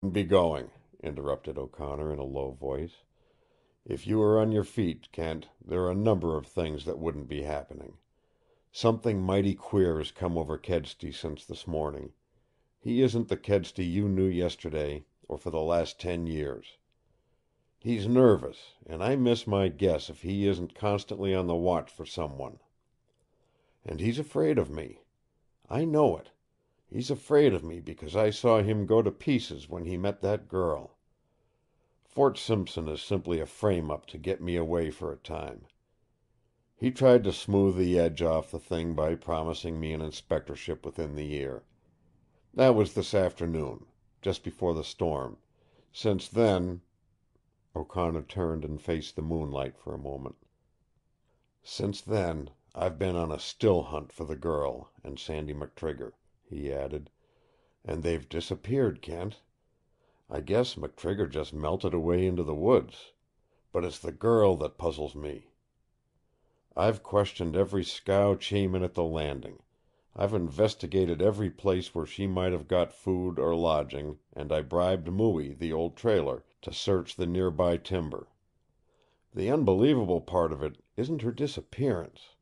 Be going," interrupted O'Connor in a low voice. "If you were on your feet, Kent, there are a number of things that wouldn't be happening. Something mighty queer has come over Kedsty since this morning. He isn't the Kedsty you knew yesterday, or for the last 10 years. He's nervous, and I miss my guess if he isn't constantly on the watch for someone. And he's afraid of me. I know it. He's afraid of me because I saw him go to pieces when he met that girl. Fort Simpson is simply a frame-up to get me away for a time. He tried to smooth the edge off the thing by promising me an inspectorship within the year. That was this afternoon, just before the storm. Since then—" O'Connor turned and faced the moonlight for a moment. "Since then, I've been on a still hunt for the girl and Sandy McTrigger," he added. "And they've disappeared, Kent. I guess McTrigger just melted away into the woods. But it's the girl that puzzles me. I've questioned every scow Chayman at the Landing. I've investigated every place where she might have got food or lodging, and I bribed Mooie, the old trailer, to search the nearby timber. The unbelievable part of it isn't her disappearance.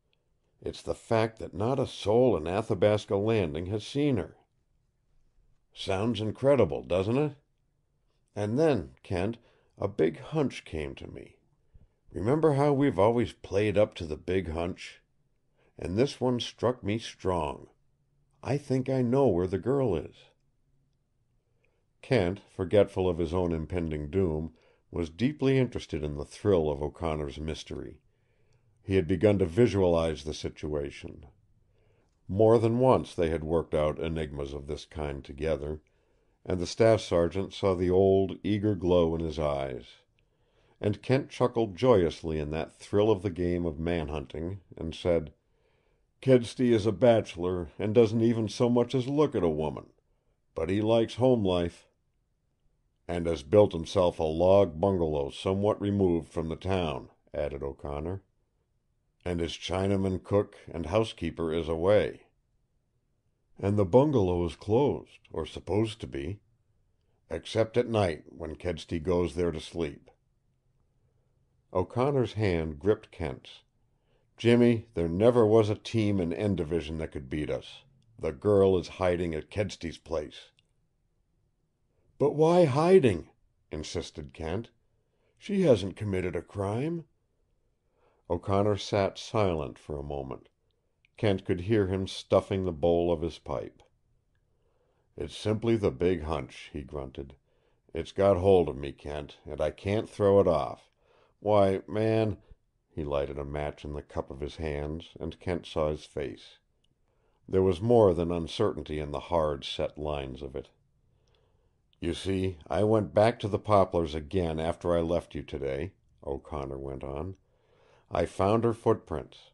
It's the fact that not a soul in Athabasca Landing has seen her. Sounds incredible, doesn't it? And then, Kent, a big hunch came to me. Remember how we've always played up to the big hunch? And this one struck me strong. I think I know where the girl is." Kent, forgetful of his own impending doom, was deeply interested in the thrill of O'Connor's mystery. He had begun to visualize the situation. More than once they had worked out enigmas of this kind together, and the staff sergeant saw the old, eager glow in his eyes. And Kent chuckled joyously in that thrill of the game of man-hunting, and said, "Kedsty is a bachelor and doesn't even so much as look at a woman. But he likes home life." "And has built himself a log bungalow somewhat removed from the town," added O'Connor. "And his Chinaman cook and housekeeper is away." "And the bungalow is closed, or supposed to be." "Except at night, when Kedsty goes there to sleep." O'Connor's hand gripped Kent's. "Jimmy, there never was a team in N Division that could beat us. The girl is hiding at Kedsty's place." "But why hiding?" insisted Kent. "She hasn't committed a crime." O'Connor sat silent for a moment. Kent could hear him stuffing the bowl of his pipe. "It's simply the big hunch," he grunted. "It's got hold of me, Kent, and I can't throw it off. Why, man—" He lighted a match in the cup of his hands, and Kent saw his face. There was more than uncertainty in the hard, set lines of it. "You see, I went back to the poplars again after I left you today," O'Connor went on. "I found her footprints.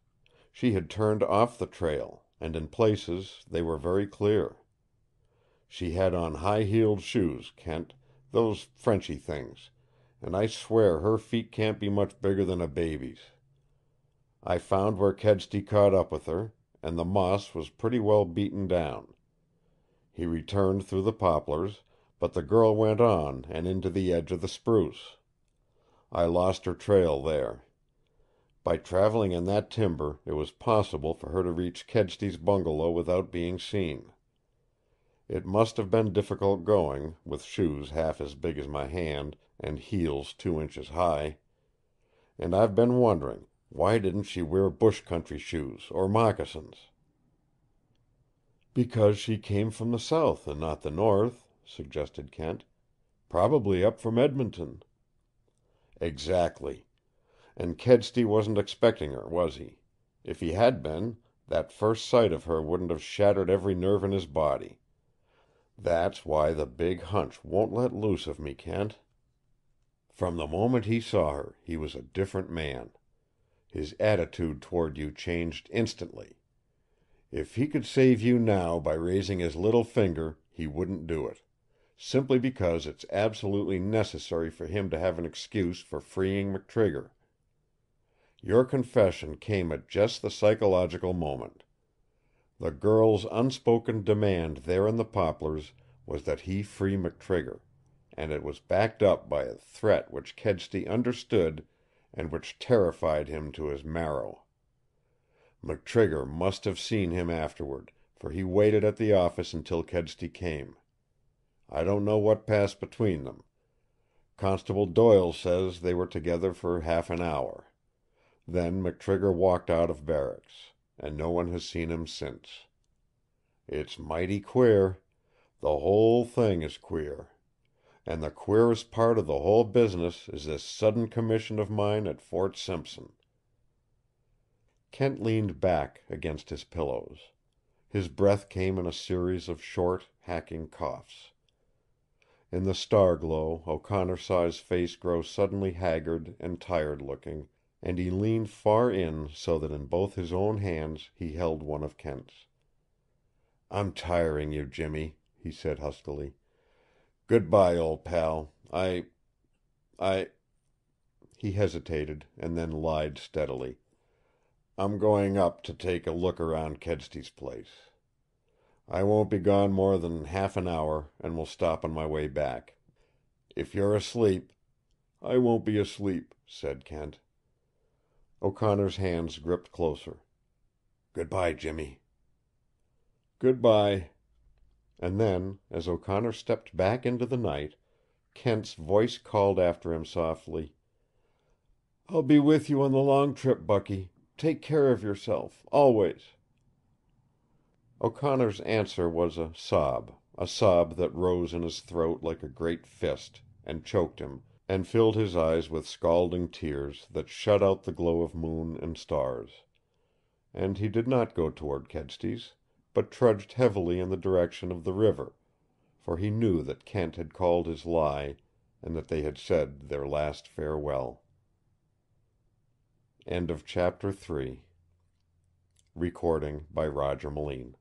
She had turned off the trail, and in places they were very clear. She had on high-heeled shoes, Kent, those Frenchy things, and I swear her feet can't be much bigger than a baby's. I found where Kedsty caught up with her, and the moss was pretty well beaten down. He returned through the poplars, but the girl went on and into the edge of the spruce. I lost her trail there. By traveling in that timber it was possible for her to reach Kedsty's bungalow without being seen. It must have been difficult going, with shoes half as big as my hand and heels 2 inches high. And I've been wondering, why didn't she wear bush country shoes or moccasins?" "Because she came from the south and not the north," suggested Kent. "Probably up from Edmonton." "Exactly. And Kedsty wasn't expecting her, was he? If he had been, that first sight of her wouldn't have shattered every nerve in his body. That's why the big hunch won't let loose of me, Kent. From the moment he saw her, he was a different man. His attitude toward you changed instantly. If he could save you now by raising his little finger, he wouldn't do it. Simply because it's absolutely necessary for him to have an excuse for freeing McTrigger. Your confession came at just the psychological moment. The girl's unspoken demand there in the poplars was that he free McTrigger. and it was backed up by a threat which Kedsty understood and which terrified him to his marrow. McTrigger must have seen him afterward, for he waited at the office until Kedsty came. I don't know what passed between them. Constable Doyle says they were together for half an hour. Then McTrigger walked out of barracks, and no one has seen him since. It's mighty queer. The whole thing is queer. And the queerest part of the whole business is this sudden commission of mine at Fort Simpson." Kent leaned back against his pillows. His breath came in a series of short, hacking coughs. In the star glow O'Connor saw his face grow suddenly haggard and tired-looking, and he leaned far in so that in both his own hands he held one of Kent's. "I'm tiring you, Jimmy," he said huskily. "Good-bye, old pal. I " He hesitated, and then lied steadily. "I'm going up to take a look around Kedsty's place. I won't be gone more than half an hour, and will stop on my way back. If you're asleep—" "I won't be asleep," said Kent. O'Connor's hands gripped closer. "Good-bye, Jimmy." "Good-bye." And then, as O'Connor stepped back into the night, Kent's voice called after him softly, "I'll be with you on the long trip, Bucky. Take care of yourself, always." O'Connor's answer was a sob that rose in his throat like a great fist, and choked him, and filled his eyes with scalding tears that shut out the glow of moon and stars. And he did not go toward Kedsty's, but trudged heavily in the direction of the river, for he knew that Kent had called his lie, and that they had said their last farewell. End of chapter 3. Recording by Roger Moline.